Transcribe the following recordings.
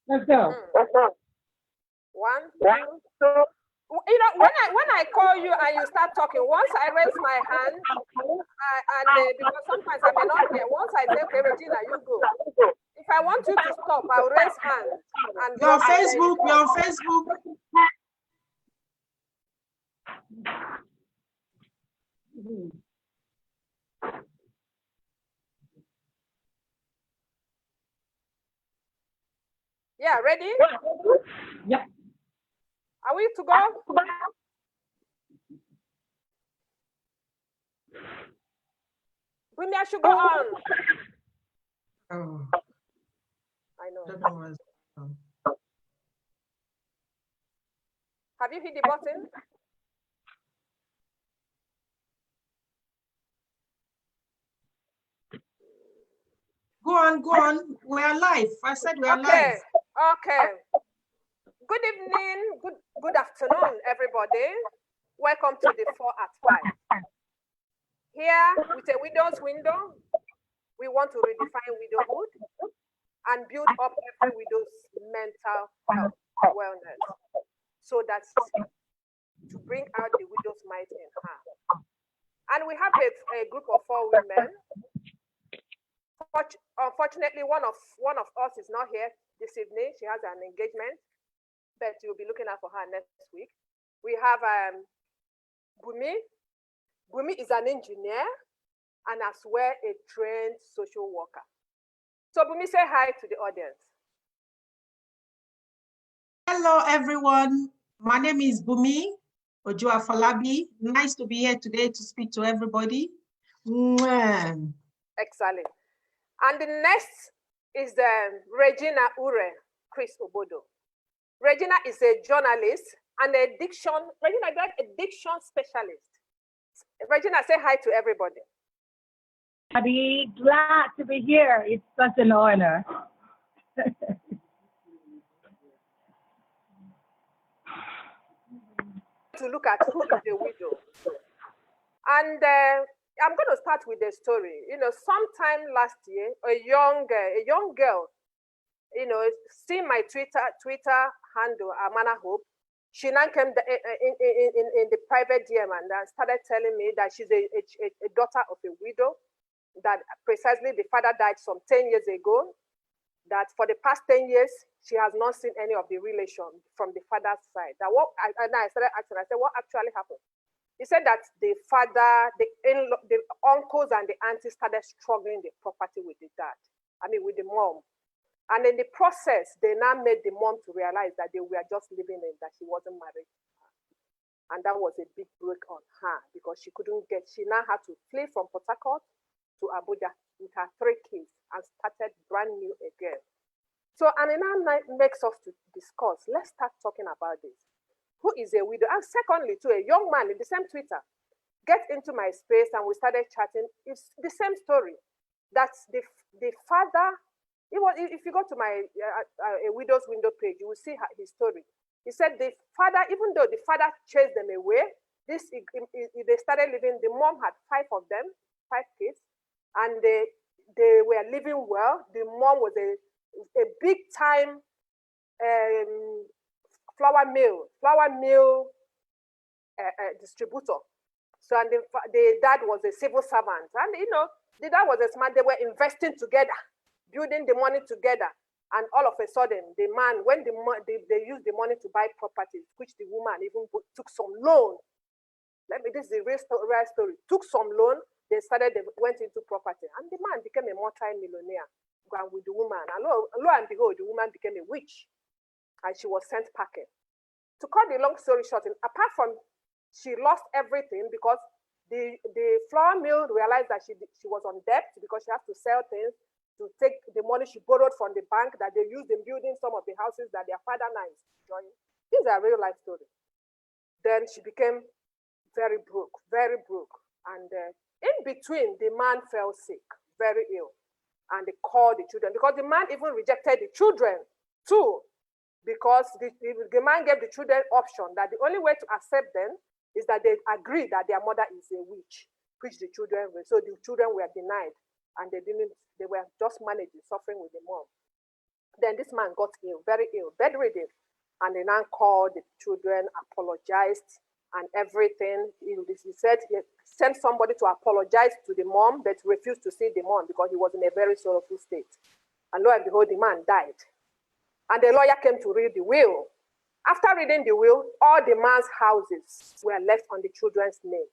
Let's go. One, two. You know, when I call you and you start talking, once I raise my hand, because sometimes I may not hear. Once I say, okay, Regina, you go. If I want you to stop, I'll raise hand. And you're on Facebook. You're on Facebook. Yeah, ready? Yep. Are we to go? Bring me, I should go on. Oh, I know. don't know what's on. Have you hit the button? Go on, go on. We are live. I said we are live. Okay. Good evening, good afternoon, everybody. Welcome to the 4 at 5. Here with a widow's window, we want to redefine widowhood and build up every widow's mental health wellness, so that's to bring out the widow's might in her. And we have a group of 4 women. Unfortunately, one of us is not here this evening. She has an engagement, but you'll be looking out for her next week. We have Bumi. Bumi is an engineer and as well a trained social worker. So Bumi, say hi to the audience. Hello, everyone. My name is Bumi Ojo-Afolabi. Nice to be here today to speak to everybody. Mwah. Excellent. And the next is Regina Ure Chris Obodo. Regina is a journalist and a diction specialist. Regina, say hi to everybody. I'd be glad to be here. It's such an honor. To look at who is the widow. And I'm going to start with a story. You know, sometime last year, a young girl, you know, see my Twitter handle, Amana Hope. She now came in the private DM and started telling me that she's a daughter of a widow, that precisely the father died some 10 years ago, that for the past 10 years, she has not seen any of the relation from the father's side. That and I started asking, I said, what actually happened? He said that the father, the uncles and the aunties started struggling the property with the dad, with the mom. And in the process, they now made the mom to realize that they were just living in, that she wasn't married to her. And that was a big break on her because she now had to flee from Port Harcourt to Abuja with her 3 kids and started brand new again. So, and it now makes us to discuss, let's start talking about this. Who is a widow? And secondly, to a young man in the same Twitter, get into my space and we started chatting. It's the same story. That's the father. If you go to my a widow's window page, you will see his story. He said the father, even though the father chased them away, they started living. The mom had 5 of them, 5 kids, and they were living well. The mom was a big time flour mill distributor. So, and the dad was a civil servant, and you know, the dad was a smart. They were investing together, building the money together, and all of a sudden, the man, when they used the money to buy properties, which the woman even took some loan. This is the real story. Took some loan. They went into property, and the man became a multi-millionaire. With the woman, and lo and behold, the woman became a witch, and she was sent packing. To cut the long story short, apart from she lost everything because the flour mill realized that she was on debt because she had to sell things to take the money she borrowed from the bank that they used in building some of the houses that their father now is enjoying. These are real life stories. Then she became very broke, and in between, the man fell sick, very ill. And they called the children because the man even rejected the children too, because the man gave the children option that the only way to accept them is that they agree that their mother is a witch, which the children were. So the children were denied, and they were just managing, suffering with the mom. Then this man got ill, very ill, bedridden. And they now called the children, apologized and everything. He said he sent somebody to apologize to the mom, but refused to see the mom because he was in a very sorrowful state. And lo and behold, the man died. And the lawyer came to read the will. After reading the will, all the man's houses were left on the children's name.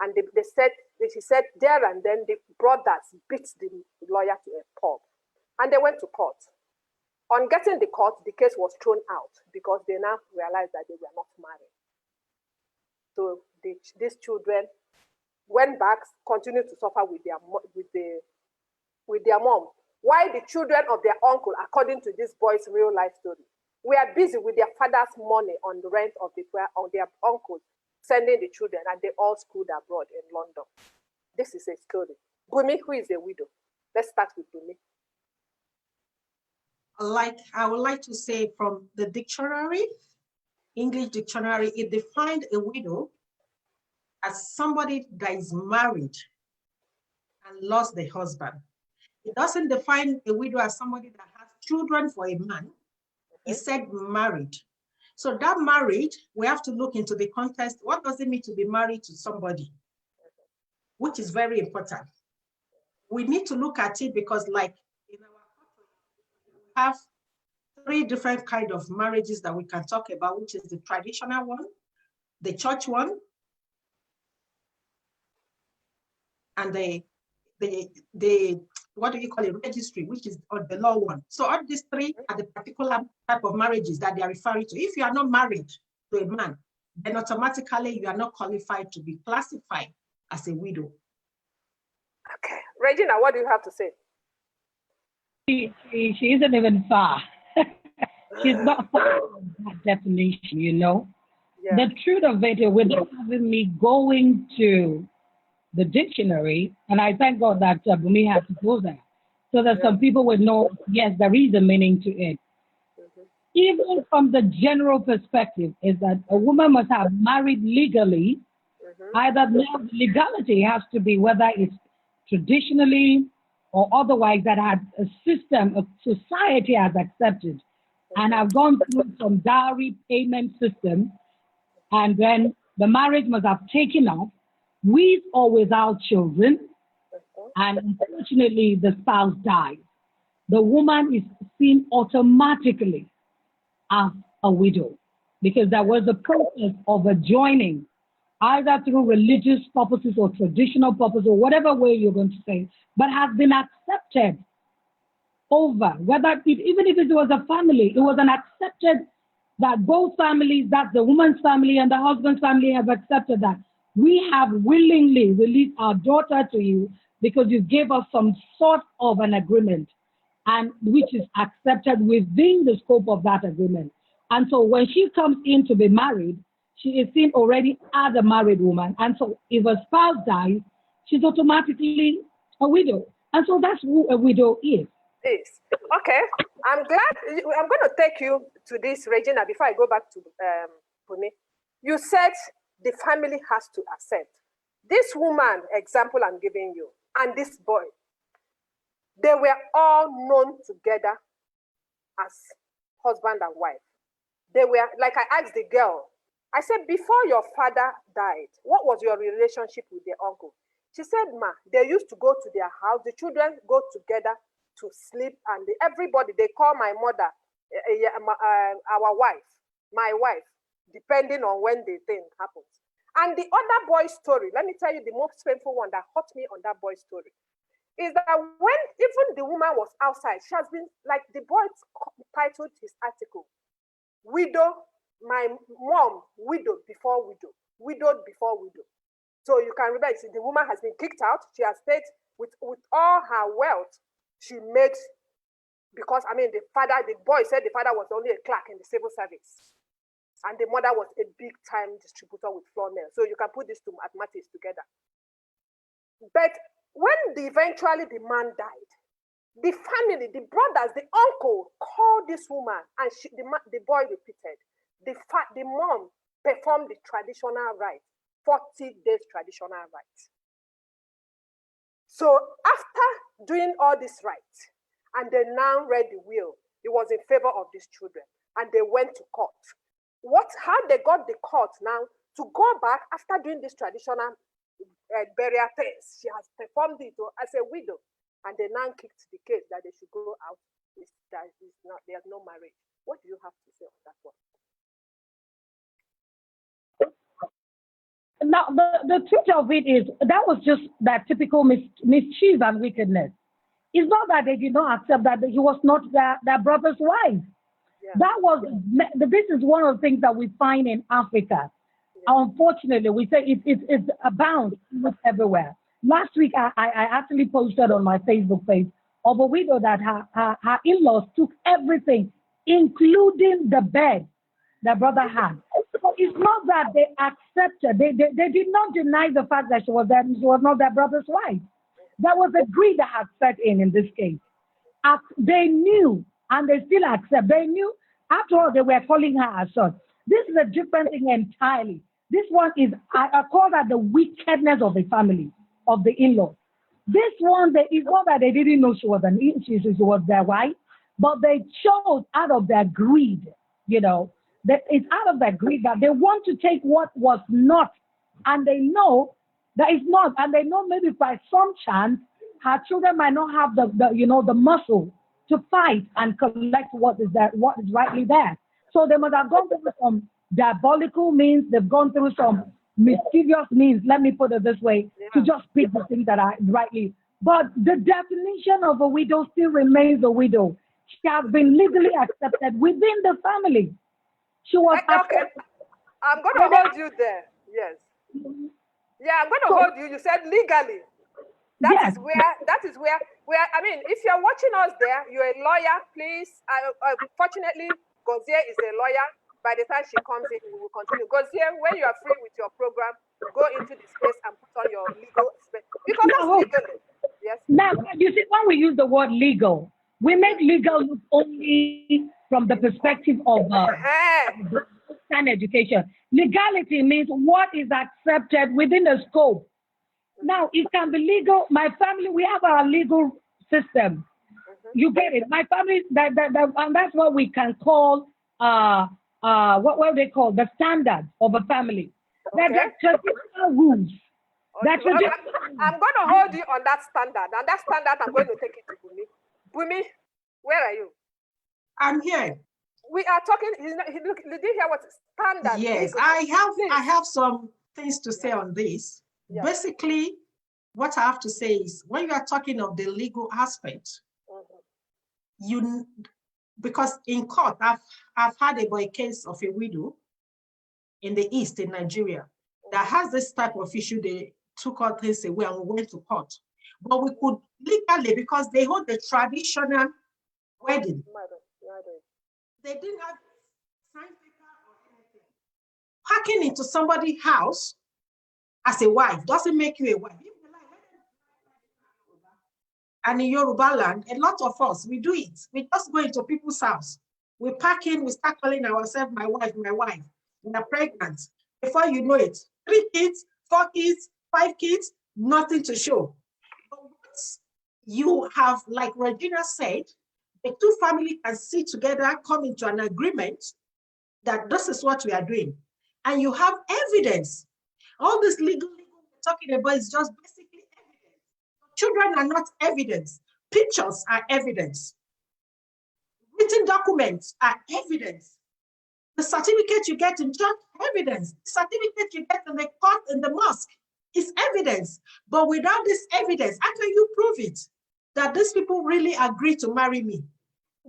And she said there and then the brothers beat the lawyer to a pulp. And they went to court. On getting the court, the case was thrown out because they now realized that they were not married. So these children went back, continued to suffer with their mom. While the children of their uncle, according to this boy's real life story, were busy with their father's money on the rent of their uncle, sending the children, and they all schooled abroad in London. This is a story. Bumi, who is a widow? Let's start with Bumi. I would like to say from the dictionary, English dictionary, it defined a widow as somebody that is married and lost the husband. It doesn't define a widow as somebody that has children for a man. It said married. So that marriage, we have to look into the context. What does it mean to be married to somebody? Which is very important. We need to look at it because like in our culture, we have 3 different kinds of marriages that we can talk about, which is the traditional one, the church one, and the what do you call it, registry, which is the law one. So all these 3 are the particular type of marriages that they are referring to. If you are not married to a man, then automatically you are not qualified to be classified as a widow. Okay, Regina, what do you have to say? She isn't even far. She's not far from that definition, you know. Yeah. The truth of it, without having me going to the dictionary, and I thank God that Bumi had to go there, so that some people would know, yes, there is a meaning to it. Even from the general perspective, is that a woman must have married legally. Either now the legality has to be whether it's traditionally or otherwise that had a system, a society has accepted and have gone through some dowry payment system, and then the marriage must have taken off with or without children, and unfortunately the spouse dies. The woman is seen automatically as a widow because there was a process of adjoining either through religious purposes or traditional purposes or whatever way you're going to say, but has been accepted over, whether even if it was a family, it was an accepted that both families, that the woman's family and the husband's family have accepted that. We have willingly released our daughter to you because you gave us some sort of an agreement, and which is accepted within the scope of that agreement. And so when she comes in to be married, she is seen already as a married woman. And so if a spouse dies, she's automatically a widow. And so that's who a widow is. Yes. Okay. I'm glad. I'm going to take you to this, Regina, before I go back to Bumi. You said the family has to accept. This woman, example I'm giving you, and this boy, they were all known together as husband and wife. They were, like I asked the girl, I said, before your father died, what was your relationship with the uncle? She said, ma, they used to go to their house. The children go together to sleep, and everybody, they call my mother, our wife, my wife, depending on when the thing happens. And the other boy's story, let me tell you the most painful one that hurt me on that boy's story, is that when even the woman was outside, she has been, like the boy titled his article, Widow, my mom, widowed before widow, widowed before widow. So you can remember, the woman has been kicked out. She has stayed with all her wealth. She made, because I mean, the boy said the father was only a clerk in the civil service. And the mother was a big time distributor with flour mill. So you can put these two mathematics together. But when eventually the man died, the family, the brothers, the uncle called this woman, and the boy repeated. The mom performed the traditional rite, 40 days traditional rite. So after doing all this rite, and they now read the will, it was in favor of these children, and they went to court. How they got the court now to go back after doing this traditional burial things. She has performed it as a widow, and they now kicked the case that they should go out. There's no marriage. What do you have to say on that one? Now, the truth of it is that was just that typical mischief and wickedness. It's not that they did not accept that he was not their brother's wife. Yeah. This is one of the things that we find in Africa. Yeah. Unfortunately, we say it's abound everywhere. Last week, I actually posted on my Facebook page of a widow that her in-laws took everything, including the bed their brother had. So it's not that they accepted, they did not deny the fact that she was not their brother's wife. There was a greed that had set in this case. They knew, and they still accept. They knew, after all, they were calling her a son. This is a different thing entirely. This one is, I call that the wickedness of the family, of the in-laws. This one, it's not that they didn't know she was their wife, but they chose out of their greed, that it's out of their greed that they want to take what was not, and they know that it's not, and they know maybe by some chance her children might not have the muscle to fight and collect what is rightly there. So they must have gone through some diabolical means. They've gone through some mischievous means. Let me put it this way, to just pick the things that are rightly. But the definition of a widow still remains a widow. She has been legally accepted within the family. She was okay. I'm going to hold you there. Yes. Yeah, I'm going to hold you. You said legally. That is where. I mean, if you're watching us there, you're a lawyer. Please. Fortunately, Gozie is a lawyer. By the time she comes in, we will continue. Gozie, when you are free with your program, go into the space and put on your legal space, because that's legal. Yes. Now, you see, when we use the word legal, we make legal look only from the perspective of education. Legality means what is accepted within the scope. Now, it can be legal. My family, we have our legal system. You get it. My family, and that's what we can call what they call the standard of a family. Okay. That traditional rules. Okay. I'm going to hold you on that standard, and that standard I'm going to take it to Bumi. Bumi, where are you? I'm here. We are talking. Did you hear what standard? Yes, I have some things to say on this. Yeah. Basically, what I have to say is, when you are talking of the legal aspect, because in court, I've had a case of a widow in the East in Nigeria that has this type of issue. They took all things away and we went to court. But we could legally, because they hold the traditional wedding. They didn't have signed paper or anything. Hacking into somebody's house as a wife doesn't make you a wife. And in Yoruba land, a lot of us, we do it. We just go into people's house. We pack in, we start calling ourselves my wife. We are pregnant. Before you know it, 3 kids, 4 kids, 5 kids, nothing to show. But once you have, like Regina said, the two families can sit together, come into an agreement that this is what we are doing. And you have evidence. All this legal we're talking about is just basically evidence. Children are not evidence. Pictures are evidence. Written documents are evidence. The certificate you get in church, evidence. The certificate you get in the court, in the mosque, is evidence. But without this evidence, how can you prove it? That these people really agree to marry me.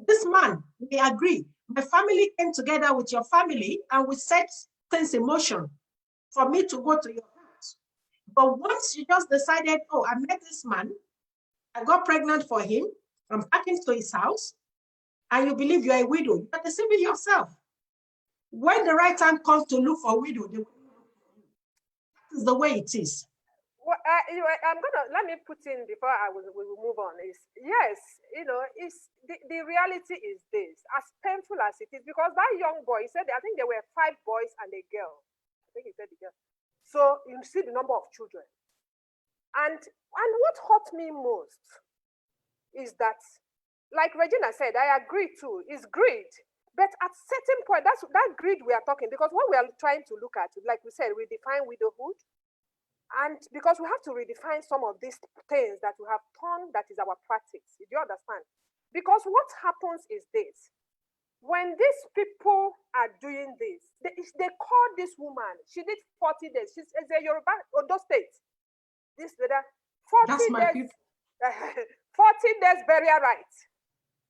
This man, we agree. My family came together with your family and we set things in motion for me to go to your house. But once you just decided, oh, I met this man, I got pregnant for him, I'm packing to his house, and you believe you're a widow, you're deceiving yourself. When the right time comes to look for a widow, that is the way it is. Well, I'm gonna let me put in before we will move on. Is yes, it's the reality is this, as painful as it is, because that young boy, he said, I think there were 5 boys and a girl. I think he said the girl. So you see the number of children, and what hurt me most is that like Regina said, I agree too, is greed. But at certain point, that's that greed we are talking, because what we are trying to look at, like we said, we define widowhood. And because we have to redefine some of these things that we have turned, that is our practice. Do you understand? Because what happens is this. When these people are doing this, they call this woman, she did 40 days. She's a Yoruba, Ondo State. This, that, 40 days, 40 days burial rites.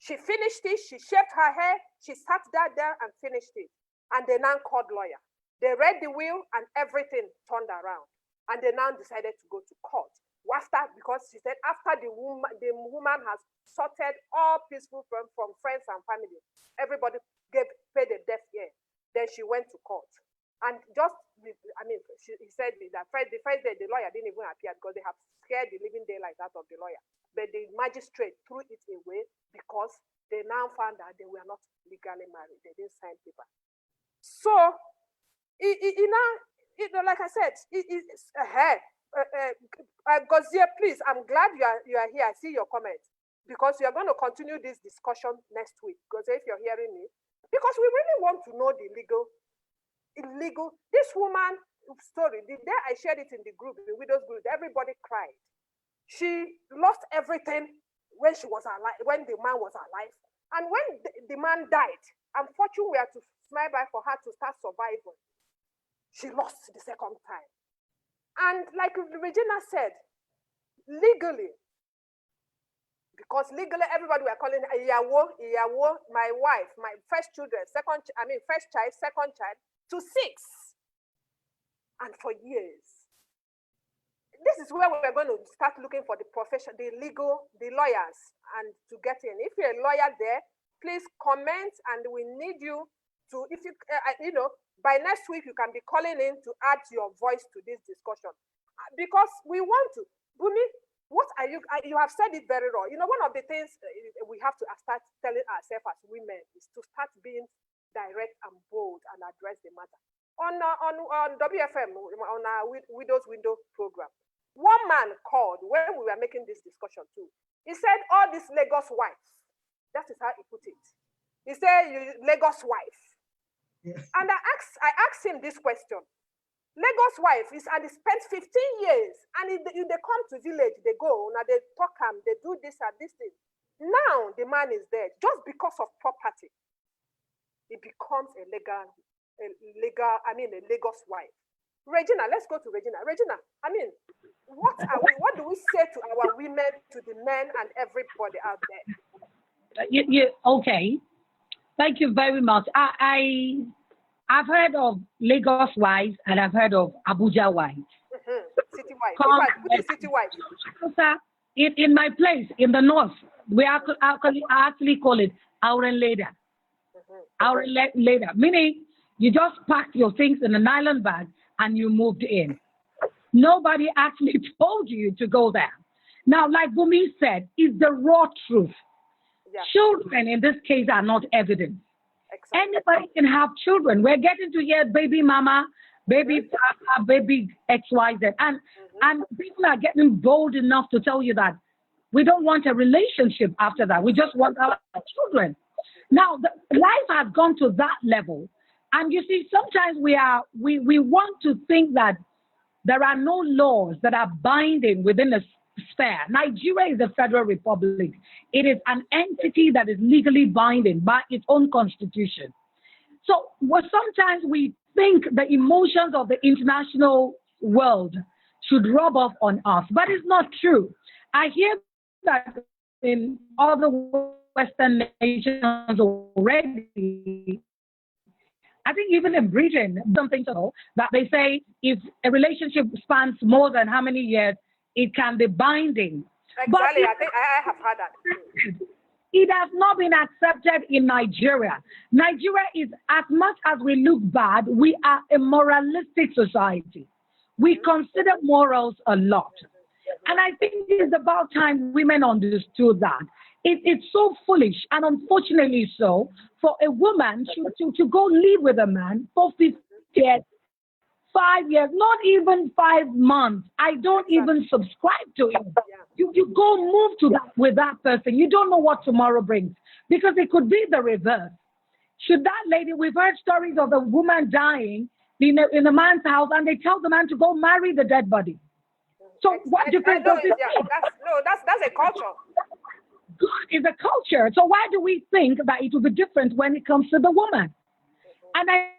She finished it, she shaved her hair, she sat there and finished it. And they now called lawyer. They read the will and everything turned around. And they now decided to go to court. Because she said after the woman has sorted all peaceful from friends and family, everybody paid a death ear. Then she went to court. And just, he said that the first day the lawyer didn't even appear because they have scared the living daylight out of the lawyer. But the magistrate threw it away because they now found that they were not legally married. They didn't sign paper. So, like I said, Gozie, please, I'm glad you are here. I see your comments, because we are going to continue this discussion next week. Gozie, if you're hearing me, because we really want to know the illegal. This woman story, the day I shared it in the group, the widows group, everybody cried. She lost everything when she was alive, when the man was alive. And when the man died, unfortunately, we had to smile by for her to start surviving. She lost the second time. And like Regina said, legally, because legally everybody were calling Iyawo, my wife, my first child, second child, to 6. And for years. This is where we're going to start looking for the profession, the lawyers, and to get in. If you're a lawyer there, please comment, and we need you to, if you, by next week, you can be calling in to add your voice to this discussion. Because we want to. Bumi, what are you have said it very wrong. One of the things we have to start telling ourselves as women is to start being direct and bold and address the matter. On WFM, on our Widows Window program, one man called when we were making this discussion too. He said, all these Lagos wives, that is how he put it. He said, Lagos wife. Yeah. And I asked him this question. Lagos wife and he spent 15 years, and if they come to village, they go, now they talk them, they do this and this thing. Now the man is dead, just because of property. He becomes a Lagos wife. Regina, let's go to Regina. Regina, what do we say to our women, to the men, and everybody out there? Okay. Thank you very much. I've heard of Lagos wives and I've heard of Abuja wives. City wives. City wives. In my place, in the north, we actually call it Auren Leda. Auren Leda, meaning you just packed your things in a nylon bag and you moved in. Nobody actually told you to go there. Now, like Bumi said, is the raw truth. Yeah. Children in this case are not evidence. Exactly. Anybody can have children. We're getting to hear baby mama, baby papa, baby XYZ. And people are getting bold enough to tell you that we don't want a relationship after that. We just want our children. Now, life has gone to that level. And you see, sometimes we want to think that there are no laws that are binding within a sphere. Nigeria is a federal republic. It is an entity that is legally binding by its own constitution. So sometimes we think the emotions of the international world should rub off on us, but it's not true. I hear that in other Western nations already, I think even in Britain, something so that they say if a relationship spans more than how many years, it can be binding. Exactly, I think I have heard that. It has not been accepted in Nigeria. Nigeria is, as much as we look bad, we are a moralistic society. We consider morals a lot. And I think it's about time women understood that. It's so foolish, and unfortunately so, for a woman to go live with a man for 50 years, 5 years, not even 5 months. I don't even subscribe to it. You go move to that with that person. You don't know what tomorrow brings because it could be the reverse. Should that lady, we've heard stories of the woman dying in a man's house and they tell the man to go marry the dead body. So what difference does it make? That's a culture. God is a culture. So why do we think that it will be different when it comes to the woman? And I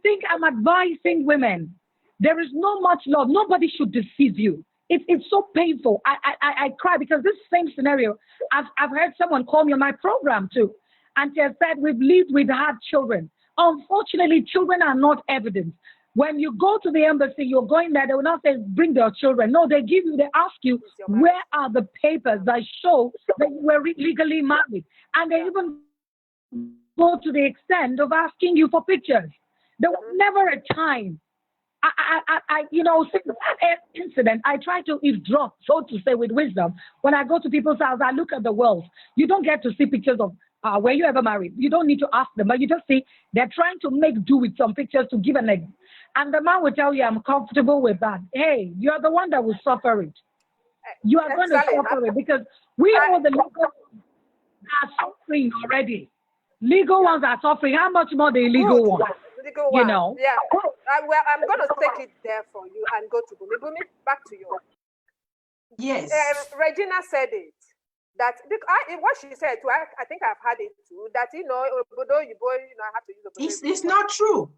think I'm advising women. There is no much love. Nobody should deceive you. It's so painful. I cry because this same scenario, I've heard someone call me on my program too. And she has said, we've lived with had children. Unfortunately, children are not evidence. When you go to the embassy, you're going there, they will not say, bring your children. No, they ask you, where are the papers that show that you were legally married? And they even go to the extent of asking you for pictures. There was never a time. Since that incident, I try to eavesdrop, so to say, with wisdom. When I go to people's house, I look at the walls. You don't get to see pictures of were you ever married? You don't need to ask them, but you just see they're trying to make do with some pictures to give an egg. And the man will tell you, I'm comfortable with that. Hey, you're the one that will suffer it. You are going to suffer it because we know the legal are suffering already. Legal ones are suffering. How much more the illegal ones? You know? Yeah. Well, I'm going to take it there for you and go to Bumi. Bumi, back to you. Yes. Regina said it. That what she said too, I think I've had it too. That I have to use It's not true.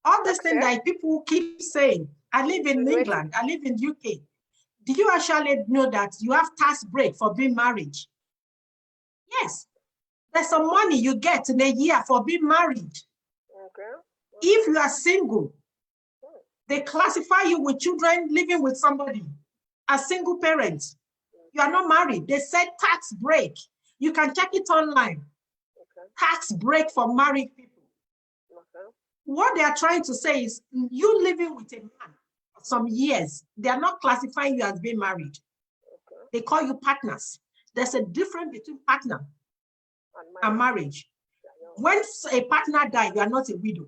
All these things that people keep saying. I live in England. I live in UK. Do you actually know that you have tax break for being married? Yes. There's some money you get in a year for being married. Okay. If you are single, they classify you with children living with somebody as single parents. You are not married. They said tax break. You can check it online. Okay. Tax break for married people. Okay. What they are trying to say is you living with a man for some years, they are not classifying you as being married. Okay. They call you partners. There's a difference between partner and marriage. When a partner dies, you are not a widow.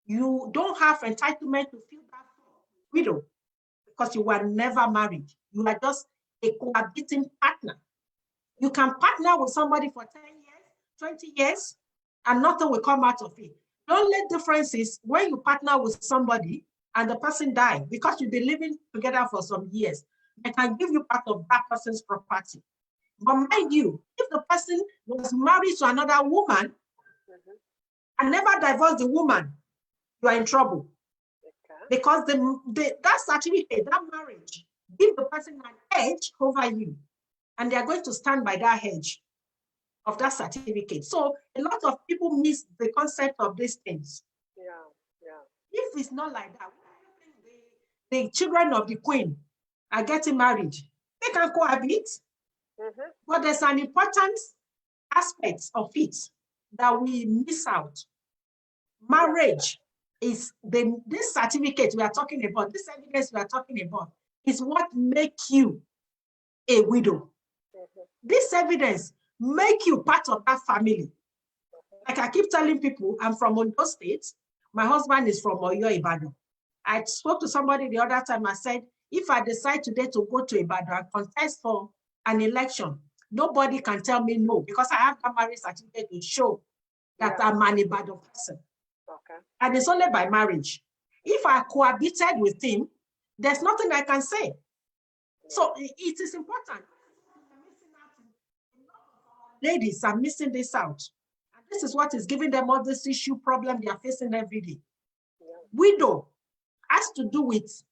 You don't have entitlement to feel that widow because you were never married. You are just a cohabiting partner. You can partner with somebody for 10 years, 20 years, and nothing will come out of it. The only difference is when you partner with somebody and the person dies, because you've been living together for some years, they can give you part of that person's property. But mind you, if the person was married to another woman and never divorced the woman, you are in trouble. Okay. Because that certificate, that marriage, give the person an edge over you. And they are going to stand by that edge of that certificate. So a lot of people miss the concept of these things. Yeah. If it's not like that, the children of the queen are getting married. They can cohabit. But there's an important aspect of it that we miss out. Marriage is this certificate we are talking about, this evidence we are talking about, is what makes you a widow. This evidence make you part of that family. Like I keep telling people, I'm from Ondo State. My husband is from Oyo, Ibadan. I spoke to somebody the other time. I said, if I decide today to go to Ibadan and contest for an election, nobody can tell me no, because I have that marriage certificate to show that I'm an Ibadan person. Okay. And it's only by marriage. If I cohabited with him, there's nothing I can say. So it is important. Ladies are missing this out. And this is what is giving them all this issue problem they are facing every day. Widow has to do with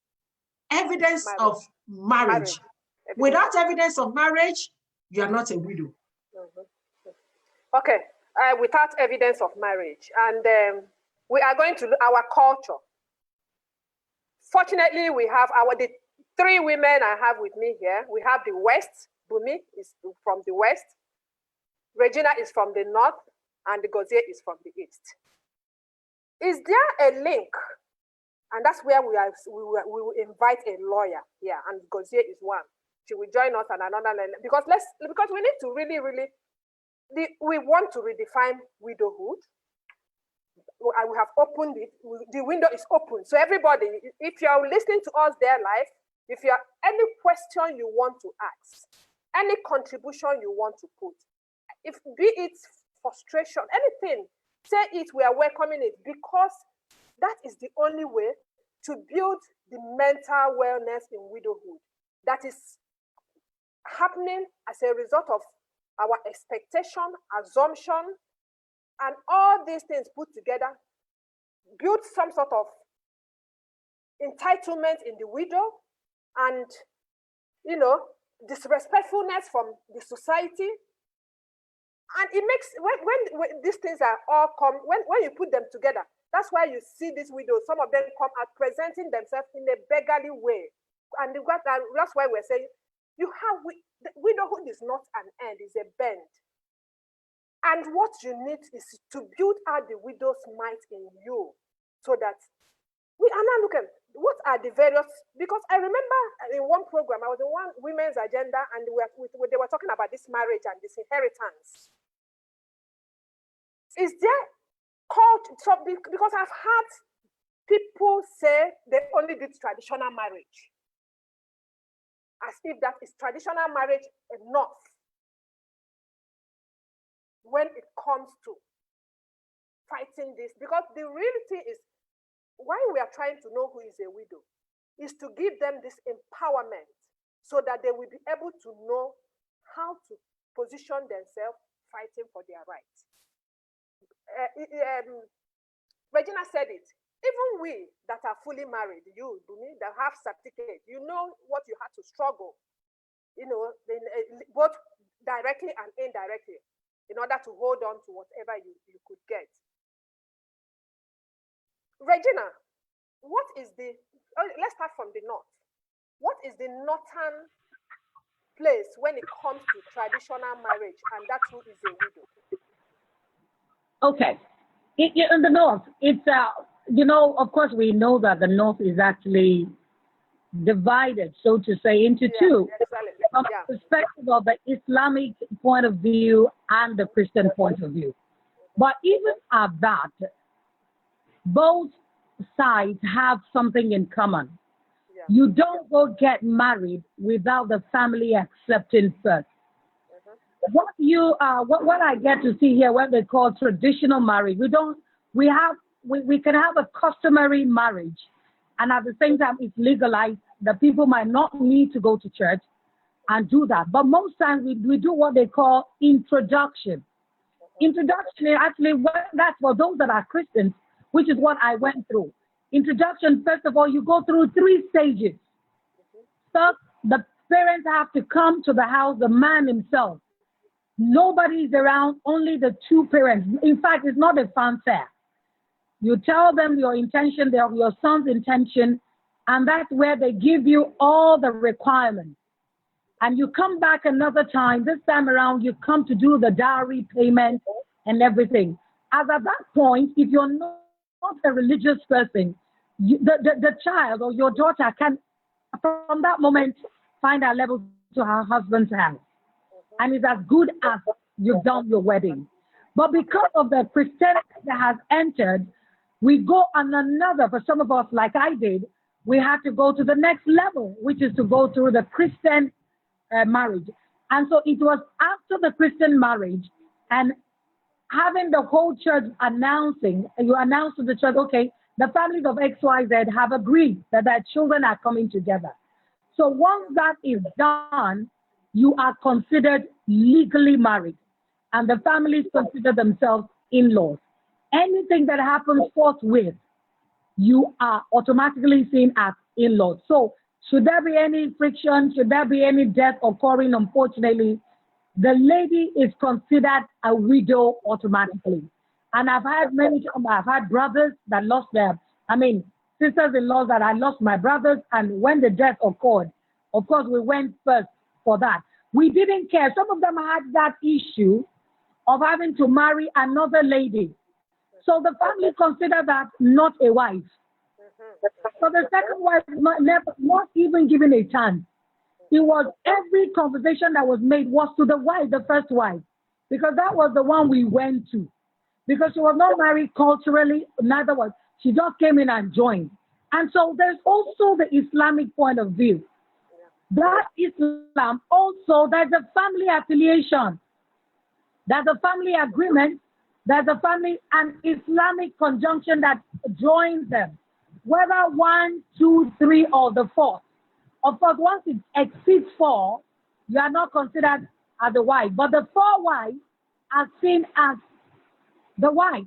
evidence of marriage. Without evidence of marriage, you are not a widow. Okay, without evidence of marriage. And we are going to our culture. Fortunately, we have the three women I have with me here. We have the West. Bumi is from the West. Regina is from the North. And the Gozie is from the East. Is there a link? And that's where we will invite a lawyer here. And Gozie is one. She will join us and another, because we need to really we want to redefine widowhood we have opened it. The window is open. So everybody, if you're listening to us there live, if you have any question you want to ask, any contribution you want to put, if be it frustration, anything, say it, we are welcoming it, because that is the only way to build the mental wellness in widowhood that is happening as a result of our expectation, assumption, and all these things put together build some sort of entitlement in the widow and, disrespectfulness from the society. And it makes, when these things are all when you put them together, that's why you see these widows, some of them come out presenting themselves in a beggarly way. And that's why we're saying, widowhood is not an end, it's a bend. And what you need is to build out the widow's might in you, so that we are now looking, what are the various, because I remember in one program, I was in one women's agenda, and they were talking about this marriage and this inheritance. Is there because I've had people say they only did traditional marriage, as if that is traditional marriage enough when it comes to fighting this. Because the reality is, why we are trying to know who is a widow is to give them this empowerment so that they will be able to know how to position themselves fighting for their rights. Regina said it. Even we that are fully married, you, Bumi, that have certificate, you know what you had to struggle, both directly and indirectly, in order to hold on to whatever you could get. Regina, let's start from the north. What is the northern place when it comes to traditional marriage, and that's who is a widow? Okay. In the north, it's, of course, we know that the north is actually divided, so to say, into two, from the perspective of the Islamic point of view and the Christian point of view. But even at that, both sides have something in common. Yeah. You don't go get married without the family accepting first. What I get to see here, what they call traditional marriage, we can have a customary marriage, and at the same time it's legalized. The people might not need to go to church and do that, but most times we do what they call introduction. Introduction is actually, that's for those that are Christians, which is what I went through. Introduction, first of all, you go through 3 stages. First, the parents have to come to the house, the man himself. Nobody's around, only the 2 parents. In fact, it's not a fanfare. You tell them your intention, your son's intention, and that's where they give you all the requirements. And you come back another time. This time around, you come to do the dowry payment and everything. As at that point, if you're not a religious person, the child or your daughter can, from that moment, find a level to her husband's house. And it's as good as you've done your wedding. But because of the Christianity that has entered, we go on another, for some of us, like I did, we had to go to the next level, which is to go through the Christian marriage. And so it was after the Christian marriage and having the whole church announcing, you announce to the church, okay, the families of XYZ have agreed that their children are coming together. So once that is done, you are considered legally married, and the families consider themselves in-laws. Anything that happens forthwith, you are automatically seen as in-laws. So should there be any friction, should there be any death occurring, unfortunately, the lady is considered a widow automatically. And I've had brothers that lost sisters-in-laws that I lost my brothers, and when the death occurred, of course, we went first for that. We didn't care. Some of them had that issue of having to marry another lady. So the family considered that not a wife. So the second wife not even given a chance. It was every conversation that was made was to the wife, the first wife, because that was the one we went to. because she was not married culturally. In other words, she just came in and joined. And so there's also the Islamic point of view. That Islam also, there's a family affiliation, there's a family agreement, there's a family and Islamic conjunction that joins them, whether 1, 2, 3, or the fourth. Of course, once it exceeds 4, you are not considered as a wife, but the 4 wives are seen as the wife.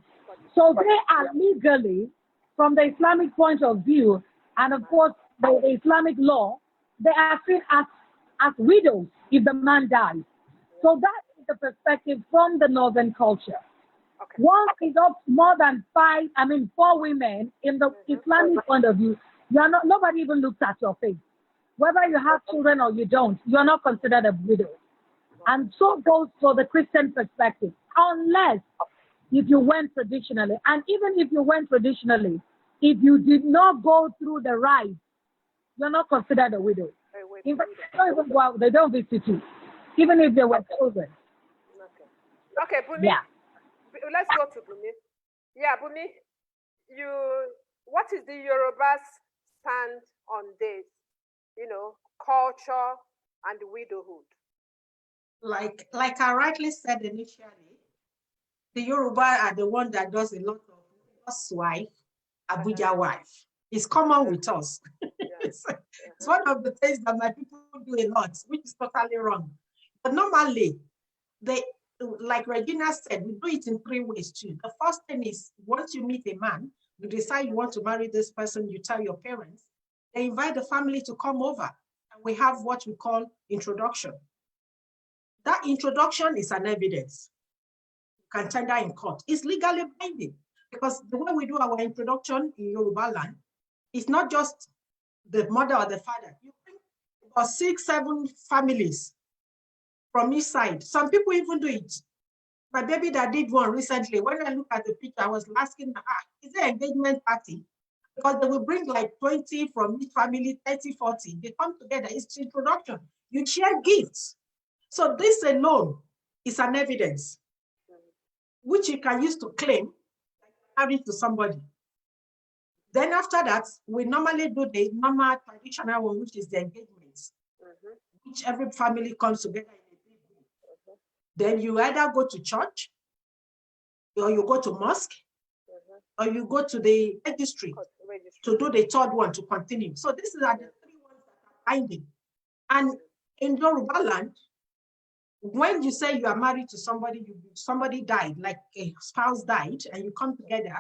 So they are legally, from the Islamic point of view, and of course the Islamic law, they are seen as widows if the man dies. So that is the perspective from the northern culture. Okay. Once it's up more than 4 women in the Islamic point of view, you are not, nobody even looks at your face. Whether you have children or you don't, you are not considered a widow. And so goes for the Christian perspective, unless if you went traditionally. And even if you went traditionally, if you did not go through the rites, you're not considered a widow. In fact, they don't even go out, they don't visit you, even if they were children. Okay, Bumi. Yeah. Let's go to Bumi. Yeah, Bumi, what is the Yoruba's stand on this? Culture and widowhood. Like I rightly said initially, the Yoruba are the one that does a lot of Lagos wife, Abuja wife. It's common with us. It's one of the things that my people do a lot, which is totally wrong. But normally, like Regina said, we do it in 3 ways too. The first thing is, once you meet a man, you decide you want to marry this person, you tell your parents, they invite the family to come over. And we have what we call introduction. That introduction is an evidence. You can tender in court. It's legally binding because the way we do our introduction in Yoruba land, it's not just the mother or the father. You bring about 6, 7 families from each side. Some people even do it. My baby that did one recently, when I look at the picture, I was asking her, is there an engagement party? Because they will bring like 20 from each family, 30, 40. They come together, it's introduction. You share gifts. So this alone is an evidence which you can use to claim marriage to somebody. Then after that, we normally do the normal traditional one, which is the engagements, which every family comes together in a big group. Then you either go to church, or you go to mosque, or you go to the registry to do the 3rd one to continue. So these are the 3 ones that are binding. And in Yoruba land, when you say you are married to somebody, somebody died, like a spouse died, and you come together,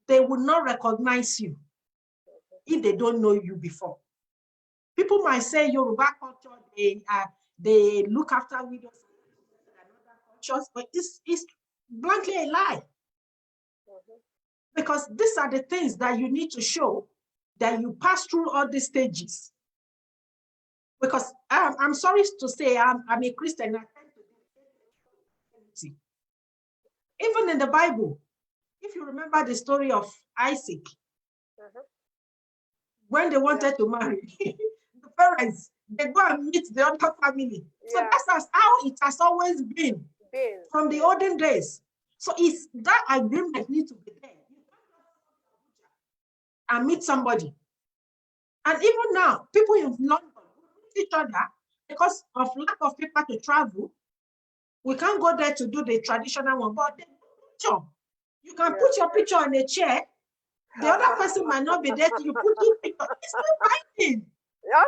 they will not recognize you if they don't know you before. People might say Yoruba culture, they look after widows and other cultures, but it's blankly a lie. Because these are the things that you need to show that you pass through all these stages. Because I'm sorry to say, I'm a Christian. I tend to do. Even in the Bible, if you remember the story of Isaac, when they wanted to marry, the parents, they go and meet the other family. So that's how it has always been from the olden days. So it's that agreement needs to be there. And meet somebody. And even now, people in London meet each other because of lack of people to travel. We can't go there to do the traditional one, but the picture, you can put your picture on a chair. The other person might not be there. You put your picture. It's still binding.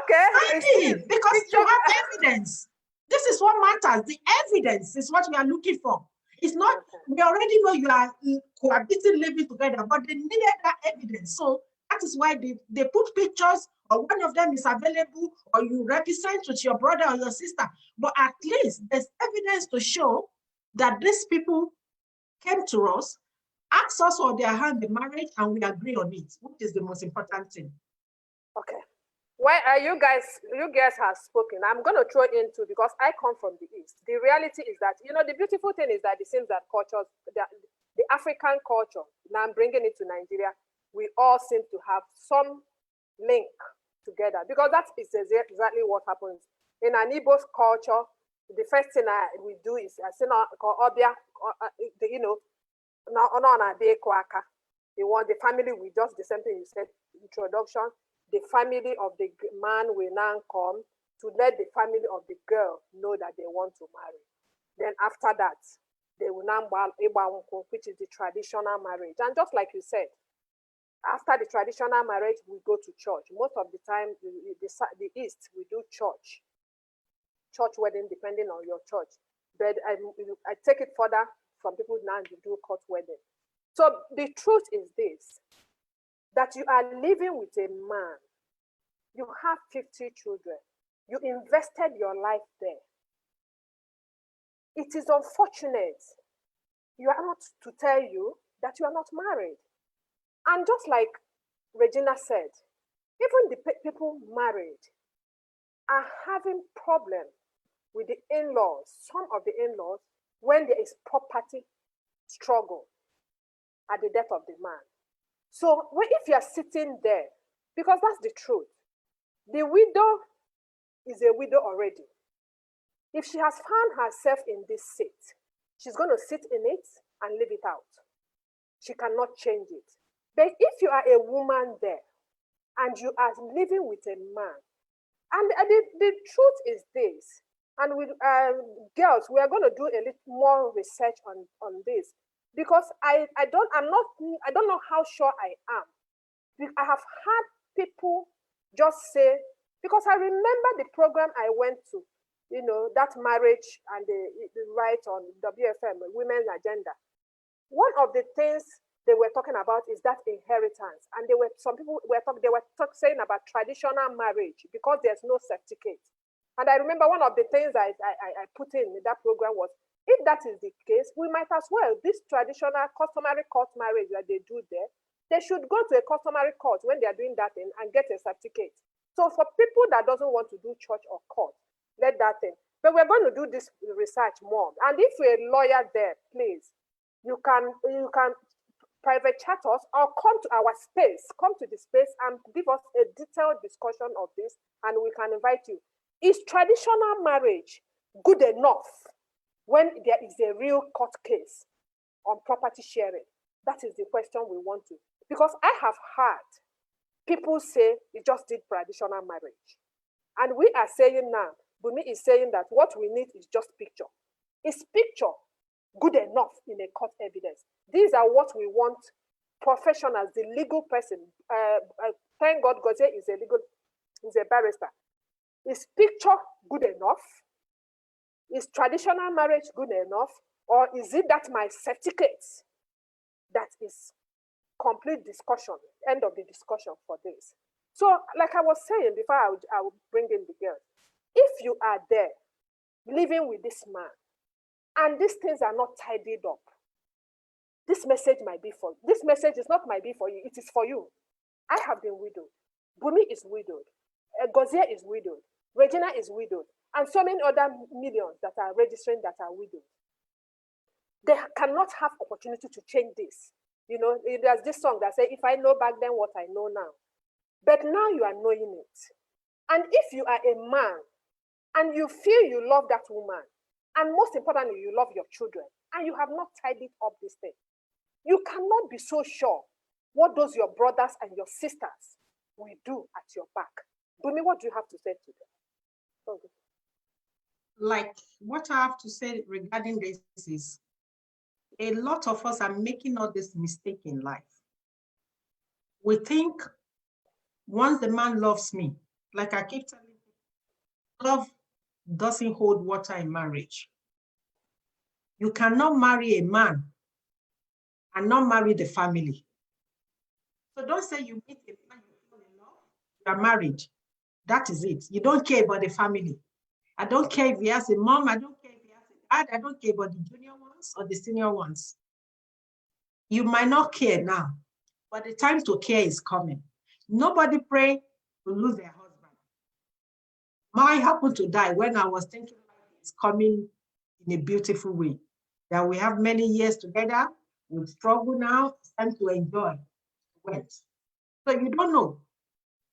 Okay. Binding, because you have evidence. This is what matters. The evidence is what we are looking for. It's not, we already know you are cohabiting, living together, but they needed that evidence. So that is why they put pictures, or one of them is available, or you represent with your brother or your sister. But at least there's evidence to show that these people came to us, asked us for their hand in marriage, and we agree on it, which is the most important thing. Okay. Well, you guys have spoken. I'm going to throw into, because I come from the East. The reality is that, the beautiful thing is that it seems that cultures, the African culture, now I'm bringing it to Nigeria, we all seem to have some link together, because that is exactly what happens. In an Igbo culture, the first thing we do is, called Obia, You want the family will just the same thing you said, introduction. The family of the man will now come to let the family of the girl know that they want to marry. Then after that, they will now which is the traditional marriage. And just like you said, after the traditional marriage, we go to church. Most of the time, the East, we do church wedding, depending on your church. But I take it further. Some people now do court wedding. So the truth is this, that you are living with a man. You have 50 children. You invested your life there. It is unfortunate. You are not to tell you that you are not married. And just like Regina said, even the people married are having problem with the in-laws, some of the in-laws, when there is property struggle at the death of the man. So if you are sitting there, because that's the truth, the widow is a widow already. If she has found herself in this seat, she's going to sit in it and live it out. She cannot change it. But if you are a woman there and you are living with a man, and the truth is this, and with girls, we are going to do a little more research on this, because I don't know how sure I am. I have had people just say, because I remember the program I went to, that marriage and the right on WFM, Women's Agenda. One of the things they were talking about is that inheritance, and some people were saying about traditional marriage because there's no certificate. And I remember one of the things I put in that program was, if that is the case, we might as well, this traditional customary court marriage that they do there, they should go to a customary court when they are doing that thing and get a certificate. So for people that doesn't want to do church or court, let that thing. But we're going to do this research more. And if you're a lawyer there, please, you can private chat us or come to our space, come to the space and give us a detailed discussion of this, and we can invite you. Is traditional marriage good enough when there is a real court case on property sharing? That is the question we want to. Because I have heard people say you just did traditional marriage. And we are saying now, Bumi is saying that what we need is just picture. Is picture good enough in a court evidence? These are what we want professionals, the legal person. Thank God, Gozie is a barrister. Is picture good enough? Is traditional marriage good enough? Or is it that my certificate that is complete discussion, end of the discussion for this? So, like I was saying before, I would bring in the girls. If you are there living with this man and these things are not tidied up, this message might be for you. This message is not might be for you, it is for you. I have been widowed. Bumi is widowed. Gozie is widowed. Regina is widowed. And so many other millions that are registering that are widowed. They cannot have opportunity to change this. There's this song that says, if I know back then what I know now. But now you are knowing it. And if you are a man and you feel you love that woman, and most importantly, you love your children, and you have not tidied up this thing, you cannot be so sure what those your brothers and your sisters will do at your back. Bumi, what do you have to say to them? Okay. Like, what I have to say regarding this is, a lot of us are making all this mistake in life. We think once the man loves me, like I keep telling you, love doesn't hold water in marriage. You cannot marry a man and not marry the family. So don't say you meet a man, you fall in love, you are married. That is it. You don't care about the family. I don't care if he has a mom, I don't care if he has a dad, I don't care about the junior ones or the senior ones. You might not care now, but the time to care is coming. Nobody pray to lose their husband. Mine happened to die when I was thinking it's coming in a beautiful way. That we have many years together, we struggle now, it's time to enjoy. Went. So you don't know.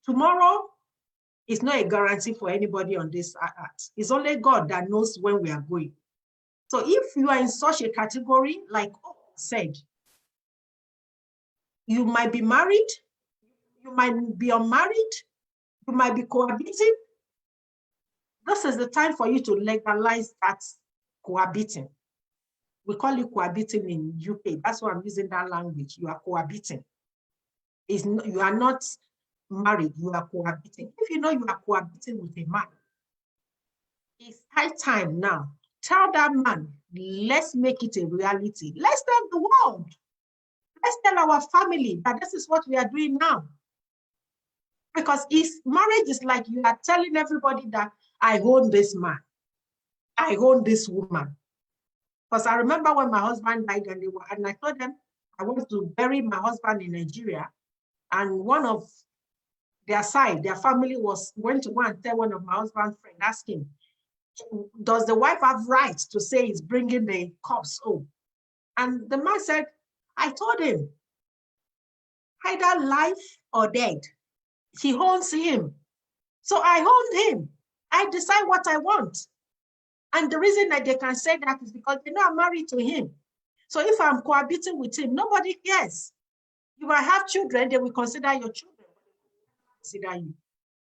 Tomorrow is not a guarantee for anybody on this earth. It's only God that knows when we are going. So if you are in such a category, like said, You might be married, you might be unmarried, you might be cohabiting. This is the time for you to legalize that cohabiting. We call it cohabiting in UK. That's why I'm using that language. You are cohabiting. You are not married, you are cohabiting. If you know you are cohabiting with a man, it's high time now. Tell that man, let's make it a reality. Let's tell the world. Let's tell our family that this is what we are doing now. Because marriage is like you are telling everybody that I own this man, I own this woman. Because I remember when my husband died and I told them I wanted to bury my husband in Nigeria, and one of their side, their family went to go and tell one of my husband's friends, ask him, does the wife have rights to say he's bringing the corpse home? And the man said, I told him, either life or dead, he owns him. So I own him. I decide what I want. And the reason that they can say that is because they know I'm married to him. So if I'm cohabiting with him, nobody cares. You might have children, they will consider your children. Consider you.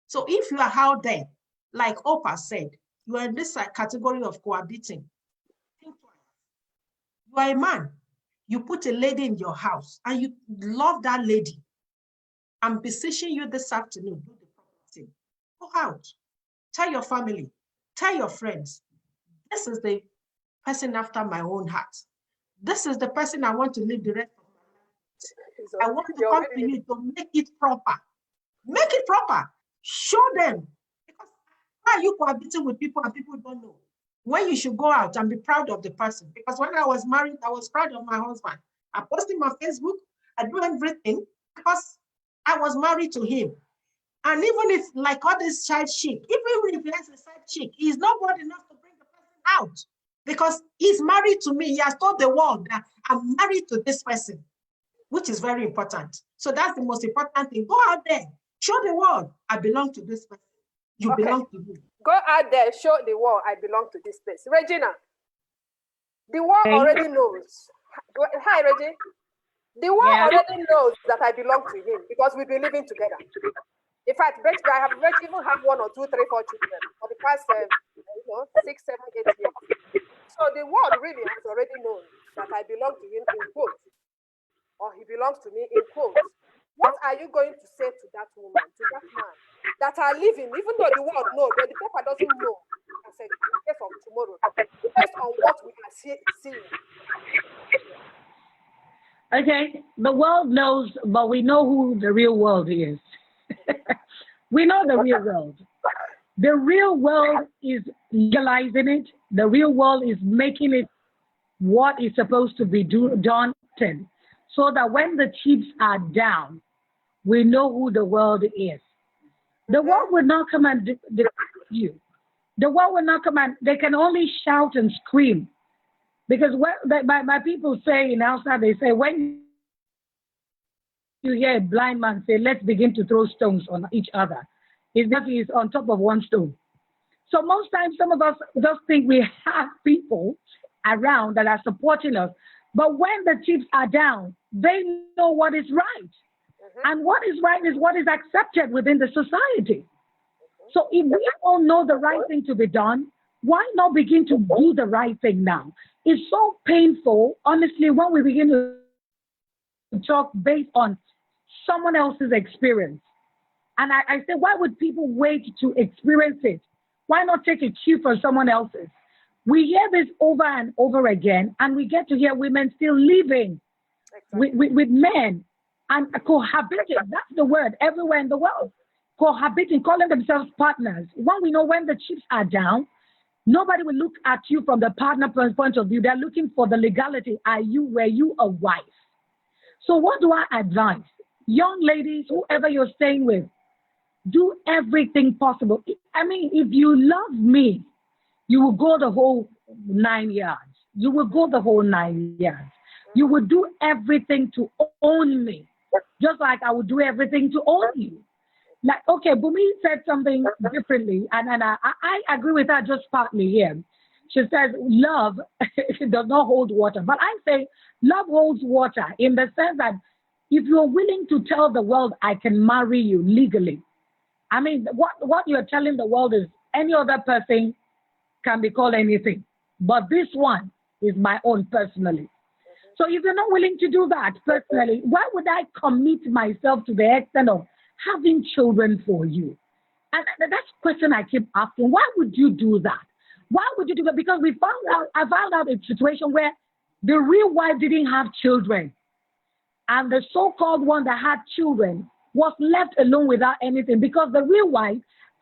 So if you are out there, like Opa said, you are in this category of cohabiting. You are a man. You put a lady in your house and you love that lady. I'm beseeching you this afternoon, do the proper thing. Go out. Tell your family. Tell your friends. This is the person after my own heart. This is the person I want to live the rest of my life. I want to come to you to make it proper. Make it proper. Show them. Because why are you cohabiting with people and people don't know? When you should go out and be proud of the person. Because when I was married, I was proud of my husband. I post him on Facebook. I do everything because I was married to him. And even if, like all this child chick, even if he has a side chick, he's not good enough to bring the person out. Because he's married to me. He has told the world that I'm married to this person, which is very important. So that's the most important thing. Go out there. Show the world I belong to this person. You belong to me. Go out there, show the world I belong to this place. Regina, the world already knows. Hi, Reggie. The world already knows that I belong to him because we've been living together. In fact, I have even had 1 or 2, 3, 4 children for the past 6, 7, 8 years. So the world really has already known that I belong to him in quotes, or he belongs to me in quotes. What are you going to say to that woman, to that man, that are living, even though the world knows, but the paper doesn't know? I said, okay, from tomorrow, based on what we are seeing. Okay, the world knows, but we know who the real world is. We know the real world. The real world is legalizing it. The real world is making it what is supposed to be done, so that when the chips are down, we know who the world is. The world will not come and defend you. The world will not come and, they can only shout and scream. Because my people say in Hausa, they say, when you hear a blind man say, let's begin to throw stones on each other, it's because he's on top of one stone. So most times, some of us just think we have people around that are supporting us. But when the chips are down, they know what is right. And what is right is what is accepted within the society. So if we all know the right thing to be done, why not begin to do the right thing now? It's so painful, honestly, when we begin to talk based on someone else's experience. And I say, why would people wait to experience it? Why not take a cue from someone else's? We hear this over and over again, and we get to hear women still living with men and cohabiting. That's the word everywhere in the world. Cohabiting, calling themselves partners. When we know when the chips are down, nobody will look at you from the partner point of view. They're looking for the legality. Were you a wife? So what do I advise? Young ladies, whoever you're staying with, do everything possible. I mean, if you love me, you will go the whole 9 yards. You will go the whole 9 yards. You will do everything to own me, just like I would do everything to own you. Like, okay, Bumi said something differently, and I agree with her just partly here. She says love does not hold water, but I say love holds water in the sense that if you're willing to tell the world, I can marry you legally, I mean, what you're telling the world is any other person can be called anything, but this one is my own personally. So if you're not willing to do that personally, why would I commit myself to the extent of having children for you? And that's the question I keep asking. Why would you do that? Why would you do that? Because I found out a situation where the real wife didn't have children. And the so-called one that had children was left alone without anything because the real wife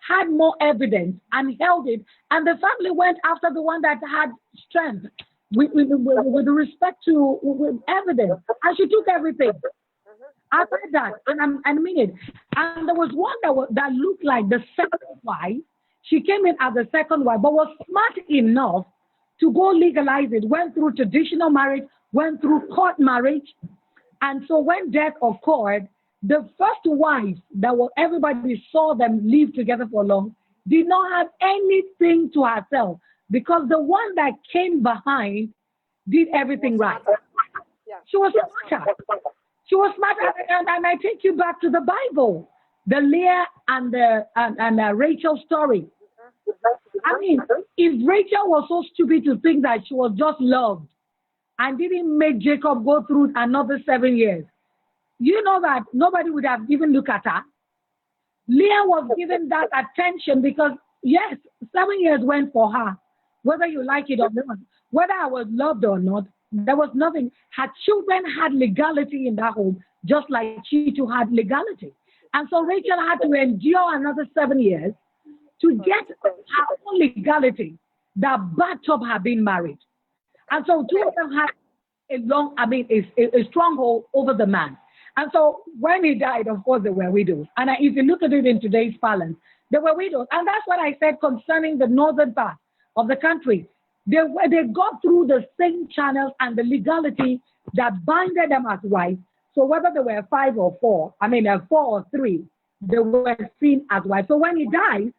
had more evidence and held it. And the family went after the one that had strength with respect to evidence. And she took everything. I said that, and I mean it. And there was one that looked like the second wife. She came in as the second wife, but was smart enough to go legalize it, went through traditional marriage, went through court marriage. And so when death occurred, the first wife everybody saw them live together for long did not have anything to herself because the one that came behind did everything right. She was smarter. She was smarter, and I take you back to the Bible, the Leah and Rachel story. I mean, if Rachel was so stupid to think that she was just loved and didn't make Jacob go through another 7 years, you know that nobody would have even looked at her. Leah was given that attention because, yes, 7 years went for her, whether you like it or not, whether I was loved or not, there was nothing. Her children had legality in that home, just like she too had legality. And so Rachel had to endure another 7 years to get her own legality that backed up her being married. And so two of them had a stronghold over the man. And so when he died, of course, they were widows. And if you look at it in today's parlance, they were widows. And that's what I said concerning the northern part of the country. They got through the same channels and the legality that binded them as wives. So whether they were 5 or 4, 4 or 3, they were seen as wives. So when he dies,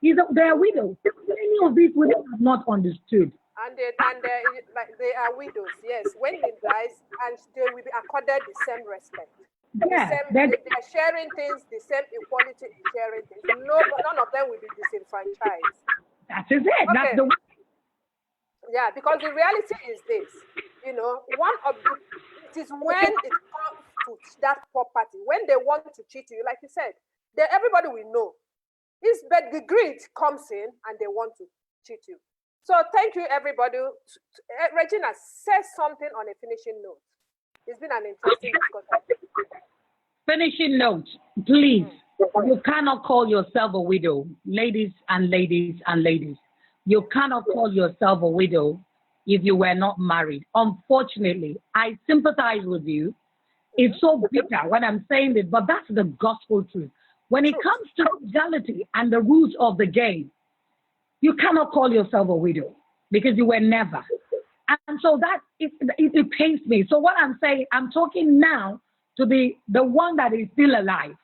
they're widows. Many of these women have not understood. And they are widows, yes. When he dies, and they will be accorded the same respect. Yeah, they're sharing things, the same equality in sharing things. None of them will be disenfranchised. That is it. Okay. That's Yeah, because the reality is this, it is when it comes to that property, when they want to cheat you, like you said, everybody will know. But the greed comes in and they want to cheat you. So thank you, everybody. Regina, say something on a finishing note. It's been an interesting discussion. Finishing note, please. You cannot call yourself a widow, ladies and ladies and ladies. You cannot call yourself a widow if you were not married. Unfortunately, I sympathize with you. It's so bitter when I'm saying this, but that's the gospel truth. When it comes to legality and the rules of the game, you cannot call yourself a widow because you were never. And so it pains me. So what I'm saying, I'm talking now to the one that is still alive.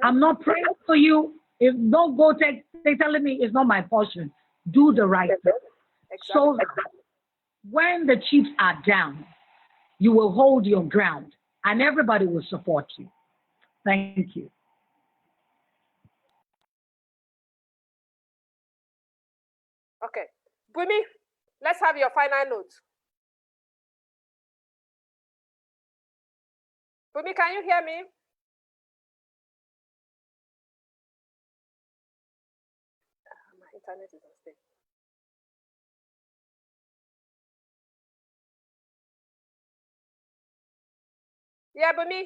I'm not praying for you. If don't go telling me it's not my portion. Do the right thing. Exactly. So when the chiefs are down, you will hold your ground and everybody will support you. Thank you. Okay. Bumi, let's have your final note. Bumi, can you hear me? My internet is unstable. Yeah, Bumi.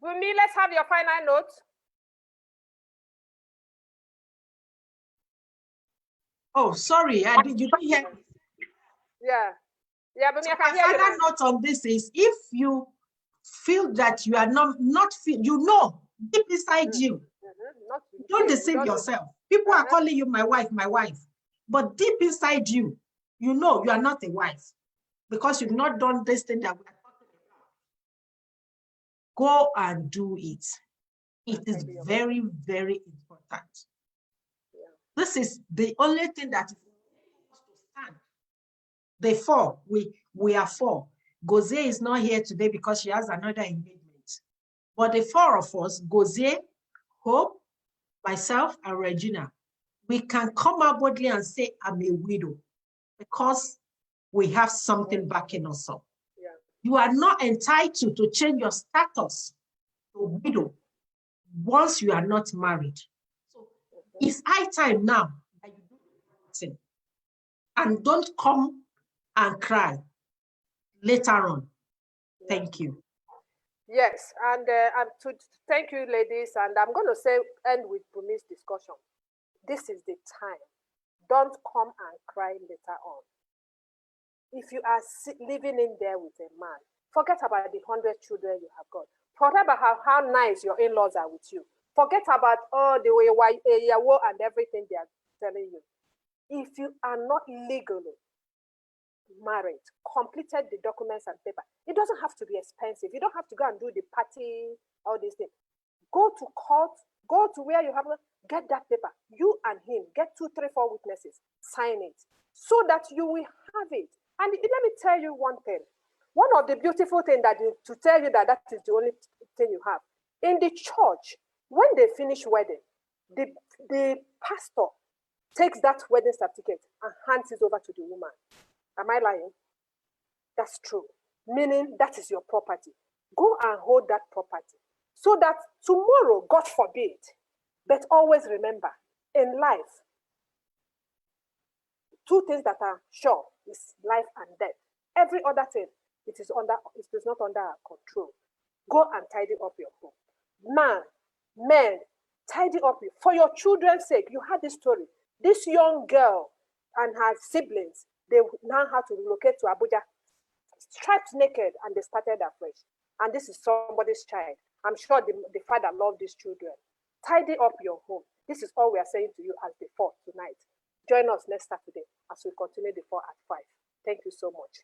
Bumi, let's have your final note. Oh, sorry, you didn't hear me. Yeah, Bumi, so I can my hear you. final note on this is if you feel that you are deep inside you, don't deceive yourself. People are calling you my wife, but deep inside you, you know you are not a wife because you've not done this thing that we are talking about. Go and do it. It is very, very important. This is the only thing that is to stand. The 4, we are 4. Goze is not here today because she has another engagement. But the four of us, Goze, Hope, myself, and Regina, we can come out boldly and say, I'm a widow, because we have something backing us up. Yeah. You are not entitled to change your status to widow once you are not married. So it's high time now that you do something. And don't come and cry later on. Thank you. Yes, and thank you, ladies. And I'm going to end with Bumi's discussion. This is the time. Don't come and cry later on. If you are living in there with a man, forget about the 100 children you have got. Forget about how nice your in-laws are with you. Forget about all the way and everything they are telling you. If you are not legally married, completed the documents and paper, it doesn't have to be expensive. You don't have to go and do the party, all these things. Go to court, go to where you have, get that paper. You and him, get 2, 3, 4 witnesses, sign it, so that you will have it. And let me tell you one thing. One of the beautiful things to tell you that is the only thing you have. In the church, when they finish wedding, the pastor takes that wedding certificate and hands it over to the woman. Am I lying? That's true. Meaning that is your property. Go and hold that property so that tomorrow, God forbid, but always remember, in life, 2 things that are sure is life and death. Every other thing, it is not under our control. Go and tidy up your home. Men, tidy up for your children's sake. You had this story. This young girl and her siblings, they now had to relocate to Abuja, stripped naked, and they started afresh. And this is somebody's child. I'm sure the father loved these children. Tidy up your home. This is all we are saying to you as the 4th tonight. Join us next Saturday as we continue the 4 at 5. Thank you so much.